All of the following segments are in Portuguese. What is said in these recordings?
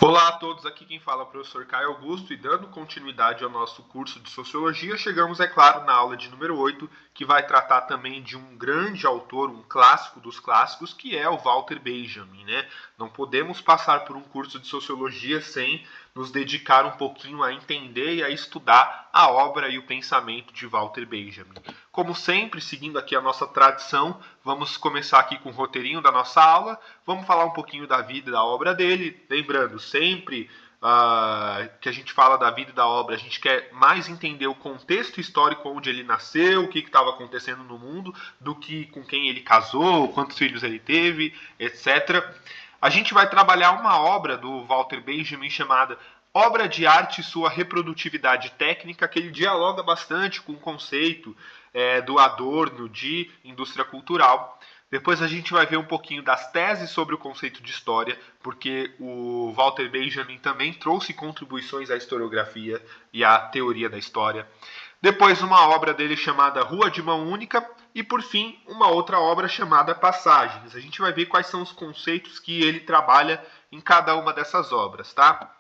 Olá a todos, aqui quem fala é o professor Caio Augusto e dando continuidade ao nosso curso de Sociologia, chegamos, é claro, na aula de número 8, que vai tratar também de um grande autor, um clássico dos clássicos, que é o Walter Benjamin, né? Não podemos passar por um curso de Sociologia sem nos dedicar um pouquinho a entender e a estudar a obra e o pensamento de Walter Benjamin. Como sempre, seguindo aqui a nossa tradição, vamos começar aqui com o roteirinho da nossa aula, vamos falar um pouquinho da vida e da obra dele, lembrando sempre que a gente fala da vida e da obra, a gente quer mais entender o contexto histórico onde ele nasceu, o que estava acontecendo no mundo, do que com quem ele casou, quantos filhos ele teve, etc. A gente vai trabalhar uma obra do Walter Benjamin chamada Obra de Arte e Sua Reprodutividade Técnica, que ele dialoga bastante com o conceito do Adorno de indústria cultural. Depois a gente vai ver um pouquinho das teses sobre o conceito de história, porque o Walter Benjamin também trouxe contribuições à historiografia e à teoria da história. Depois uma obra dele chamada Rua de Mão Única e, por fim, uma outra obra chamada Passagens. A gente vai ver quais são os conceitos que ele trabalha em cada uma dessas obras, tá?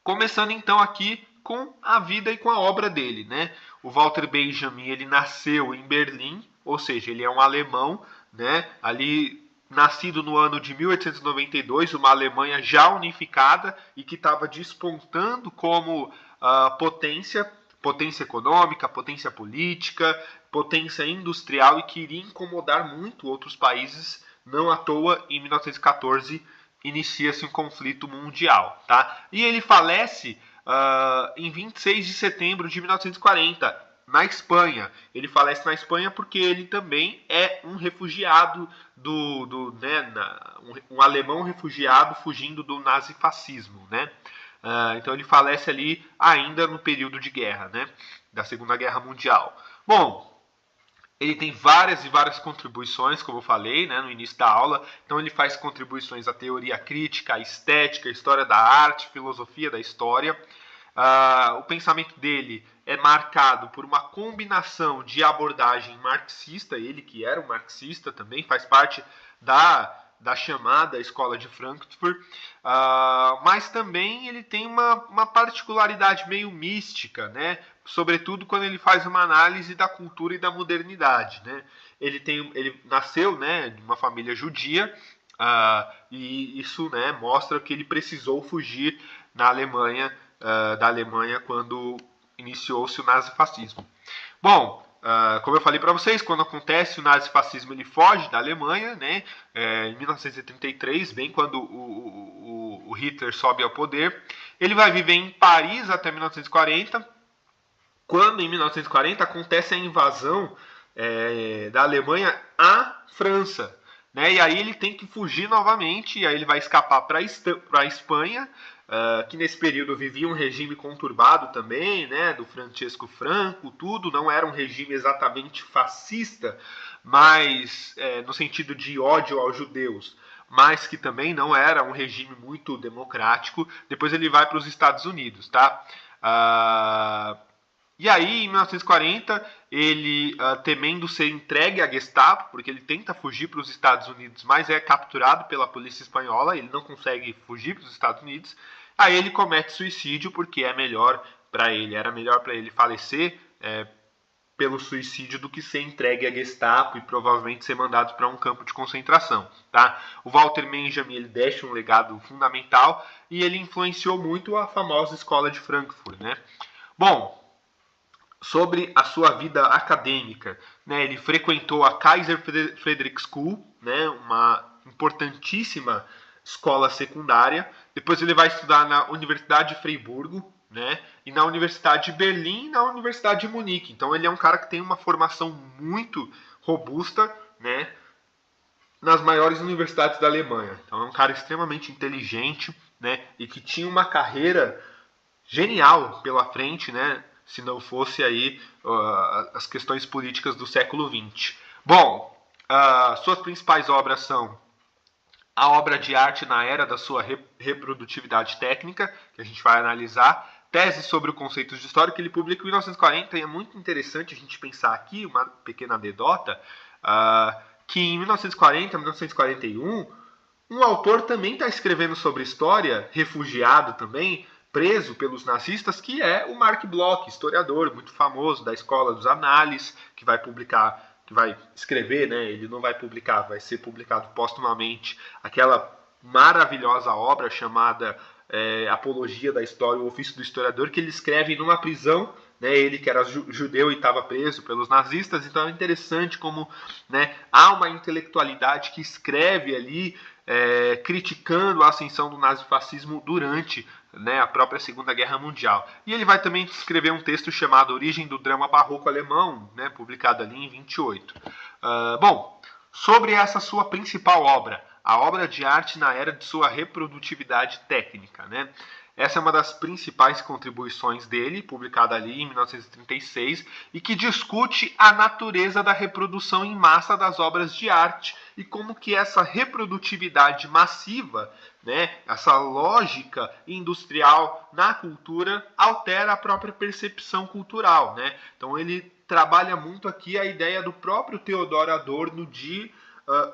Começando então aqui com a vida e com a obra dele, né? O Walter Benjamin, ele nasceu em Berlim, ou seja, ele é um alemão, né? Ali nascido no ano de 1892, uma Alemanha já unificada e que estava despontando como potência econômica, potência política, potência industrial e que iria incomodar muito outros países. Não à toa, em 1914, inicia-se um conflito mundial, tá? E ele falece em 26 de setembro de 1940, na Espanha. Ele falece na Espanha porque ele também é um refugiado um alemão refugiado fugindo do nazifascismo, né? Então ele falece ali ainda no período de guerra, né? Da Segunda Guerra Mundial. Bom, ele tem várias e várias contribuições, como eu falei, né, no início da aula. Então ele faz contribuições à teoria crítica, à estética, à história da arte, filosofia da história. O pensamento dele é marcado por uma combinação de abordagem marxista, ele que era um marxista também, faz parte da chamada Escola de Frankfurt, mas também ele tem uma particularidade meio mística, né? Sobretudo quando ele faz uma análise da cultura e da modernidade, né? Ele nasceu, né, de uma família judia, e isso, né, mostra que ele precisou fugir da Alemanha quando iniciou-se o nazifascismo. Bom, como eu falei para vocês, quando acontece o nazifascismo, ele foge da Alemanha, né? Em 1933, bem quando o Hitler sobe ao poder. Ele vai viver em Paris até 1940, quando em 1940 acontece a invasão da Alemanha à França. Né? E aí ele tem que fugir novamente, e aí ele vai escapar para a Espanha, que nesse período vivia um regime conturbado também, né, do Francisco Franco, tudo, não era um regime exatamente fascista, mas no sentido de ódio aos judeus, mas que também não era um regime muito democrático. Depois ele vai para os Estados Unidos, tá? E aí, em 1940, ele, temendo ser entregue à Gestapo, porque ele tenta fugir para os Estados Unidos, mas é capturado pela polícia espanhola, ele não consegue fugir para os Estados Unidos, aí ele comete suicídio, porque é melhor para ele, era melhor para ele falecer pelo suicídio do que ser entregue à Gestapo e provavelmente ser mandado para um campo de concentração, tá? O Walter Benjamin, ele deixa um legado fundamental e ele influenciou muito a famosa Escola de Frankfurt, né? Bom, sobre a sua vida acadêmica, né? Ele frequentou a Kaiser Friedrich School, né? Uma importantíssima escola secundária. Depois ele vai estudar na Universidade de Freiburgo, né? E na Universidade de Berlim e na Universidade de Munique. Então ele é um cara que tem uma formação muito robusta, né? Nas maiores universidades da Alemanha. Então é um cara extremamente inteligente, né? E que tinha uma carreira genial pela frente, né? Se não fosse aí as questões políticas do século XX. Bom, suas principais obras são a obra de arte na era da sua reprodutividade técnica, que a gente vai analisar, tese sobre o conceito de história, que ele publica em 1940, e é muito interessante a gente pensar aqui, uma pequena anedota, que em 1940, 1941, Um autor também está escrevendo sobre história, refugiado também, preso pelos nazistas, que é o Mark Bloch, historiador muito famoso da Escola dos Análises, que vai publicar, que vai escrever, né? Ele não vai publicar, vai ser publicado póstumamente aquela maravilhosa obra chamada Apologia da História, o Ofício do Historiador, que ele escreve numa prisão, né, ele que era judeu e estava preso pelos nazistas. Então é interessante como, né, há uma intelectualidade que escreve ali criticando a ascensão do nazifascismo durante, né, a própria Segunda Guerra Mundial. E ele vai também escrever um texto chamado Origem do Drama Barroco Alemão, né, publicado ali em 28. Bom, sobre essa sua principal obra, a obra de arte na era de sua reprodutividade técnica, né? Essa é uma das principais contribuições dele, publicada ali em 1936, e que discute a natureza da reprodução em massa das obras de arte e como que essa reprodutividade massiva, né, essa lógica industrial na cultura altera a própria percepção cultural, né? Então ele trabalha muito aqui a ideia do próprio Theodor Adorno de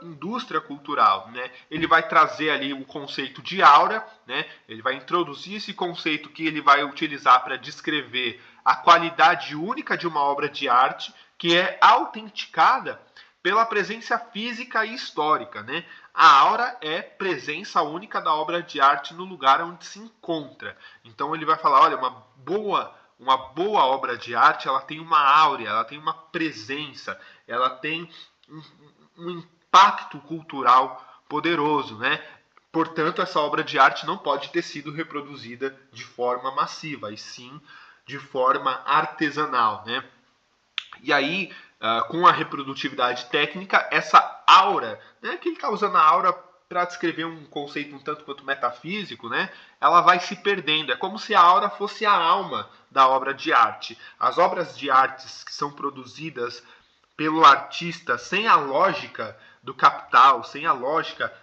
indústria cultural, né? Ele vai trazer ali o conceito de aura, né? Ele vai introduzir esse conceito que ele vai utilizar para descrever a qualidade única de uma obra de arte, que é autenticada pela presença física e histórica, né? A aura é presença única da obra de arte no lugar onde se encontra. Então ele vai falar, olha, uma boa obra de arte, ela tem uma áurea, ela tem uma presença, ela tem um impacto cultural poderoso, né? Portanto, essa obra de arte não pode ter sido reproduzida de forma massiva, e sim de forma artesanal, né? E aí, com a reprodutividade técnica, essa aura, né, que ele está usando a aura para descrever um conceito um tanto quanto metafísico, né, ela vai se perdendo. É como se a aura fosse a alma da obra de arte. As obras de artes que são produzidas pelo artista sem a lógica do capital, sem a lógica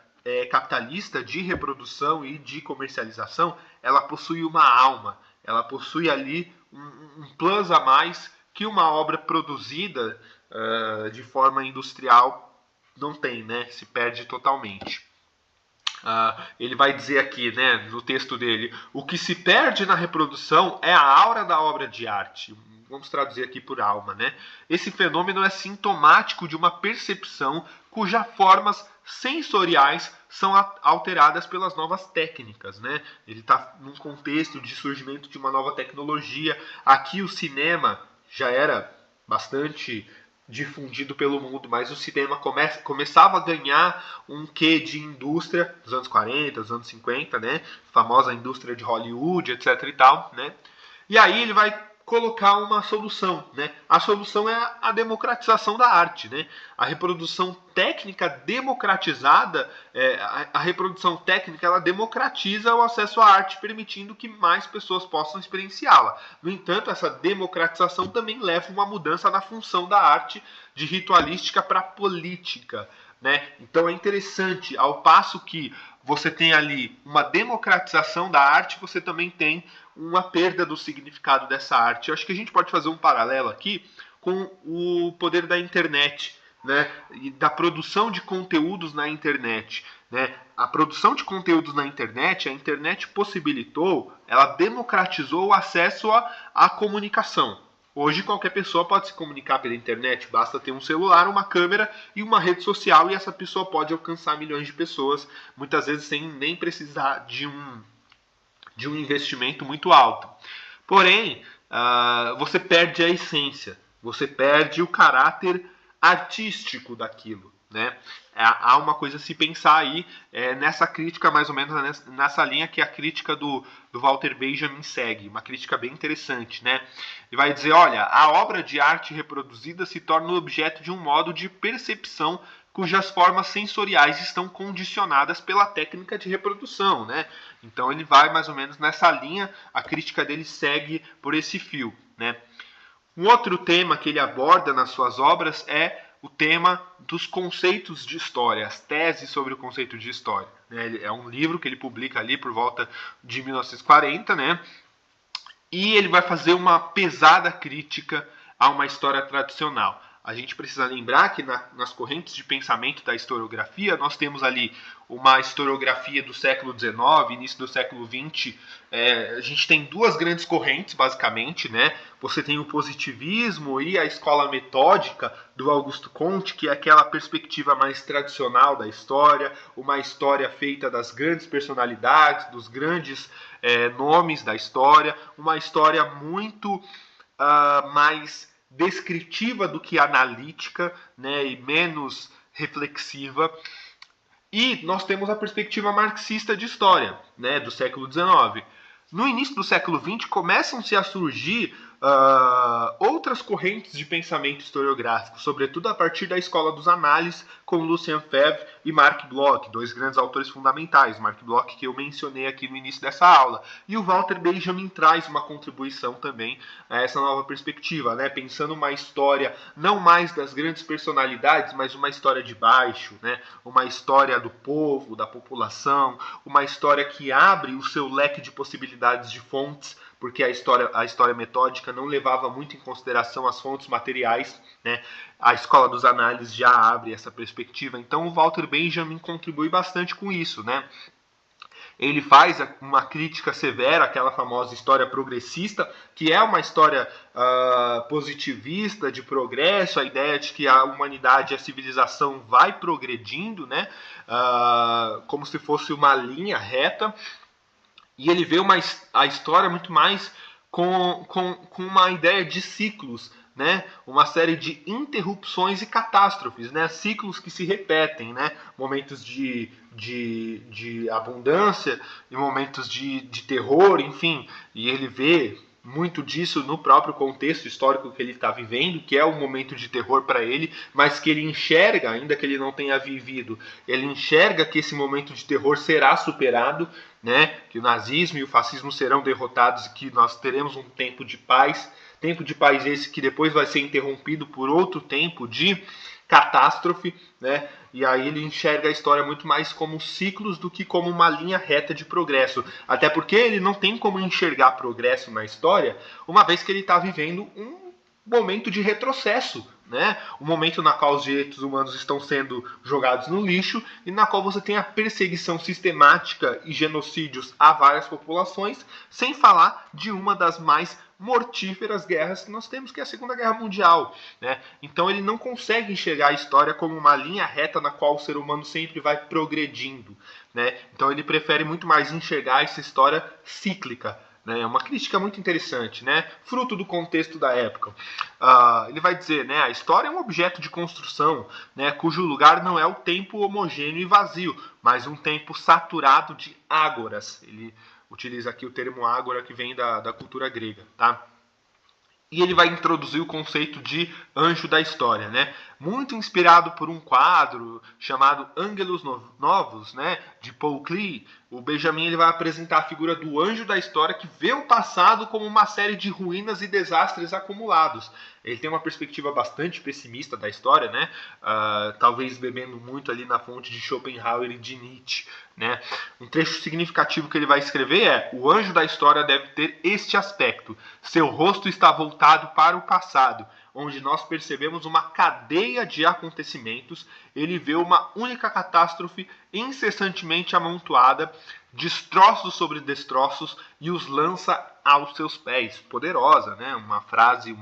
capitalista de reprodução e de comercialização, ela possui uma alma, ela possui ali um plus a mais que uma obra produzida de forma industrial não tem, né? Se perde totalmente. Ele vai dizer aqui, né, no texto dele, o que se perde na reprodução é a aura da obra de arte. Vamos traduzir aqui por alma, né? Esse fenômeno é sintomático de uma percepção cujas formas sensoriais são alteradas pelas novas técnicas, né? Ele está num contexto de surgimento de uma nova tecnologia. Aqui o cinema já era bastante difundido pelo mundo, mas o cinema começava a ganhar um quê de indústria dos anos 40, dos anos 50, né? A famosa indústria de Hollywood, etc e tal, né? E aí ele vai colocar uma solução, né? A solução é a democratização da arte, né? A reprodução técnica democratizada, a reprodução técnica, ela democratiza o acesso à arte, permitindo que mais pessoas possam experienciá-la. No entanto, essa democratização também leva a uma mudança na função da arte de ritualística para política, né? Então é interessante, ao passo que você tem ali uma democratização da arte, você também tem uma perda do significado dessa arte. Eu acho que a gente pode fazer um paralelo aqui com o poder da internet, né? E da produção de conteúdos na internet, né? A produção de conteúdos na internet, a internet possibilitou, ela democratizou o acesso à comunicação. Hoje qualquer pessoa pode se comunicar pela internet, basta ter um celular, uma câmera e uma rede social, e essa pessoa pode alcançar milhões de pessoas, muitas vezes sem nem precisar de um investimento muito alto. Porém, você perde a essência, você perde o caráter artístico daquilo, né? Há uma coisa a se pensar aí nessa crítica, mais ou menos nessa linha que a crítica do Walter Benjamin segue, uma crítica bem interessante, né? Ele vai dizer, olha, a obra de arte reproduzida se torna objeto de um modo de percepção cujas formas sensoriais estão condicionadas pela técnica de reprodução, né? Então ele vai mais ou menos nessa linha, a crítica dele segue por esse fio, né? Um outro tema que ele aborda nas suas obras é o tema dos conceitos de história, as teses sobre o conceito de história. É um livro que ele publica ali por volta de 1940, né? E ele vai fazer uma pesada crítica a uma história tradicional. A gente precisa lembrar que nas correntes de pensamento da historiografia, nós temos ali uma historiografia do século XIX, início do século XX. A gente tem duas grandes correntes, basicamente, né? Você tem o positivismo e a escola metódica do Augusto Comte, que é aquela perspectiva mais tradicional da história, uma história feita das grandes personalidades, dos grandes nomes da história, uma história muito mais descritiva do que analítica, né, e menos reflexiva. E nós temos a perspectiva marxista de história, né, do século XIX. No início do século XX começam-se a surgir outras correntes de pensamento historiográfico, sobretudo a partir da escola dos análises, com Lucien Febvre e Marc Bloch, dois grandes autores fundamentais. Marc Bloch, que eu mencionei aqui no início dessa aula. E o Walter Benjamin traz uma contribuição também a essa nova perspectiva, né? Pensando uma história não mais das grandes personalidades, mas uma história de baixo, né? Uma história do povo, da população, uma história que abre o seu leque de possibilidades de fontes, porque a história metódica não levava muito em consideração as fontes materiais, né? A escola dos análises já abre essa perspectiva. Então o Walter Benjamin contribui bastante com isso, né? Ele faz uma crítica severa àquela famosa história progressista, que é uma história positivista, de progresso, a ideia de que a humanidade e a civilização vai progredindo, né? Como se fosse uma linha reta. E ele vê a história muito mais com uma ideia de ciclos, né? Uma série de interrupções e catástrofes, né? Ciclos que se repetem, né? Momentos de abundância e momentos de terror, enfim. E ele vê muito disso no próprio contexto histórico que ele está vivendo, que é um momento de terror para ele, mas que ele enxerga, ainda que ele não tenha vivido, ele enxerga que esse momento de terror será superado, né? Que o nazismo e o fascismo serão derrotados e que nós teremos um tempo de paz esse que depois vai ser interrompido por outro tempo de catástrofe, né? E aí ele enxerga a história muito mais como ciclos do que como uma linha reta de progresso. Até porque ele não tem como enxergar progresso na história, uma vez que ele está vivendo um momento de retrocesso, né? Um momento na qual os direitos humanos estão sendo jogados no lixo e na qual você tem a perseguição sistemática e genocídios a várias populações, sem falar de uma das mais mortíferas guerras que nós temos, que é a Segunda Guerra Mundial, né? Então ele não consegue enxergar a história como uma linha reta na qual o ser humano sempre vai progredindo, né? Então ele prefere muito mais enxergar essa história cíclica, né? É uma crítica muito interessante, né? Fruto do contexto da época. Ele vai dizer, né? A história é um objeto de construção, né? Cujo lugar não é o tempo homogêneo e vazio, mas um tempo saturado de ágoras. Ele utiliza aqui o termo ágora, que vem da cultura grega, tá? E ele vai introduzir o conceito de anjo da história, né? Muito inspirado por um quadro chamado Ângelos Novos, né? De Paul Klee. O Benjamin ele vai apresentar a figura do anjo da história que vê o passado como uma série de ruínas e desastres acumulados. Ele tem uma perspectiva bastante pessimista da história, né? Talvez bebendo muito ali na fonte de Schopenhauer e de Nietzsche, né? Um trecho significativo que ele vai escrever é: o anjo da história deve ter este aspecto. Seu rosto está voltado para o passado, onde nós percebemos uma cadeia de acontecimentos. Ele vê uma única catástrofe incessantemente amontoada, destroços sobre destroços, e os lança aos seus pés. Poderosa, né? Uma frase,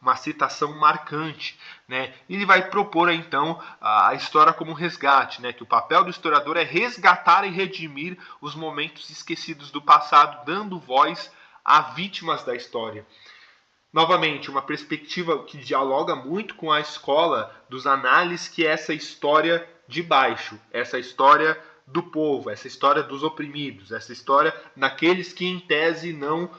uma citação marcante, né? Ele vai propor então a história como resgate, né? Que o papel do historiador é resgatar e redimir os momentos esquecidos do passado, dando voz a vítimas da história. Novamente, uma perspectiva que dialoga muito com a escola dos análises, que é essa história de baixo, essa história do povo, essa história dos oprimidos, essa história daqueles que em tese não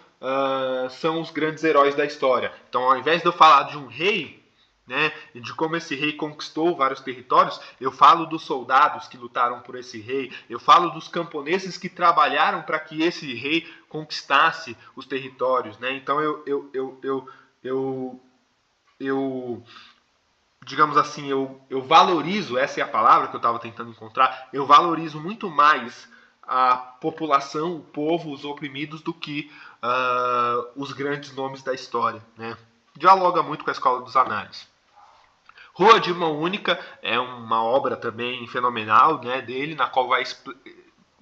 são os grandes heróis da história. Então, ao invés de eu falar de um rei, né, e de como esse rei conquistou vários territórios, eu falo dos soldados que lutaram por esse rei, eu falo dos camponeses que trabalharam para que esse rei conquistasse os territórios, né? Então digamos assim, eu valorizo, essa é a palavra que eu estava tentando encontrar, eu valorizo muito mais a população, o povo, os oprimidos, do que os grandes nomes da história, né? Dialoga muito com a escola dos análises. Rua de Mão Única é uma obra também fenomenal, né, dele, na qual vai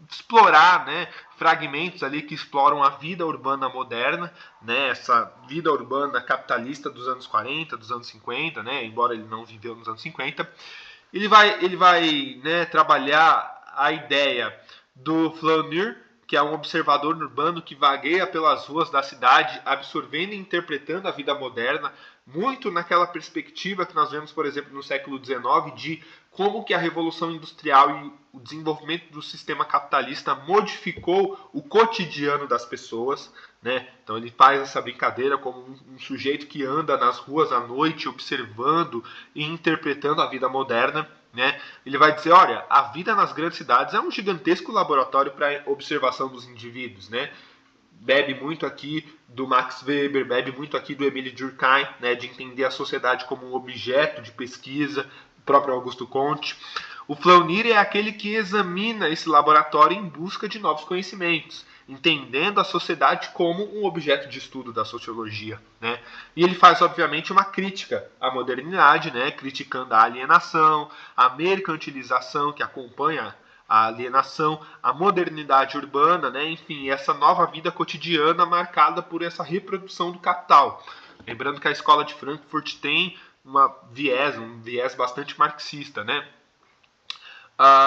explorar, né, fragmentos ali que exploram a vida urbana moderna, né, essa vida urbana capitalista dos anos 40, dos anos 50, né, embora ele não viveu nos anos 50. Ele vai, né, trabalhar a ideia do Flaneur, que é um observador urbano que vagueia pelas ruas da cidade, absorvendo e interpretando a vida moderna, muito naquela perspectiva que nós vemos, por exemplo, no século XIX, de como que a Revolução Industrial e o desenvolvimento do sistema capitalista modificou o cotidiano das pessoas, né? Então ele faz essa brincadeira como um sujeito que anda nas ruas à noite, observando e interpretando a vida moderna. Né? Ele vai dizer, olha, a vida nas grandes cidades é um gigantesco laboratório para observação dos indivíduos, né? Bebe muito aqui do Max Weber, bebe muito aqui do Emile Durkheim, né? De entender a sociedade como um objeto de pesquisa, o próprio Augusto Comte. O Flaunir é aquele que examina esse laboratório em busca de novos conhecimentos, entendendo a sociedade como um objeto de estudo da sociologia, né? E ele faz, obviamente, uma crítica à modernidade, né? Criticando a alienação, a mercantilização que acompanha a alienação, a modernidade urbana, né? Enfim, essa nova vida cotidiana marcada por essa reprodução do capital. Lembrando que a escola de Frankfurt tem um viés bastante marxista, né?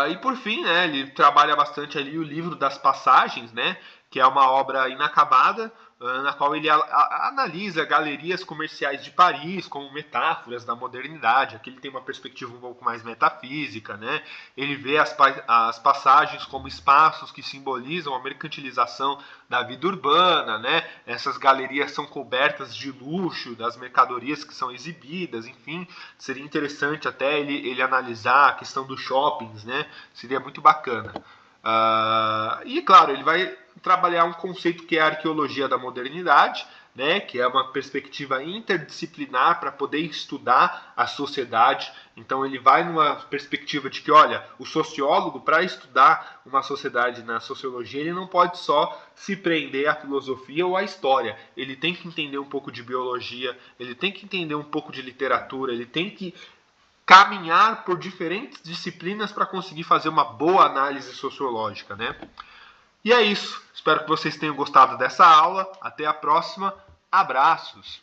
E por fim, né, ele trabalha bastante ali o livro das passagens, né, que é uma obra inacabada, na qual ele analisa galerias comerciais de Paris como metáforas da modernidade. Aqui ele tem uma perspectiva um pouco mais metafísica, né? Ele vê as passagens como espaços que simbolizam a mercantilização da vida urbana, né? Essas galerias são cobertas de luxo, das mercadorias que são exibidas, enfim, seria interessante até ele analisar a questão dos shoppings, né? Seria muito bacana. E claro, ele vai trabalhar um conceito que é a arqueologia da modernidade, né, que é uma perspectiva interdisciplinar para poder estudar a sociedade. Então ele vai numa perspectiva de que, olha, o sociólogo, para estudar uma sociedade na sociologia, ele não pode só se prender à filosofia ou à história. Ele tem que entender um pouco de biologia, ele tem que entender um pouco de literatura, ele tem que caminhar por diferentes disciplinas para conseguir fazer uma boa análise sociológica, né? E é isso. Espero que vocês tenham gostado dessa aula. Até a próxima. Abraços!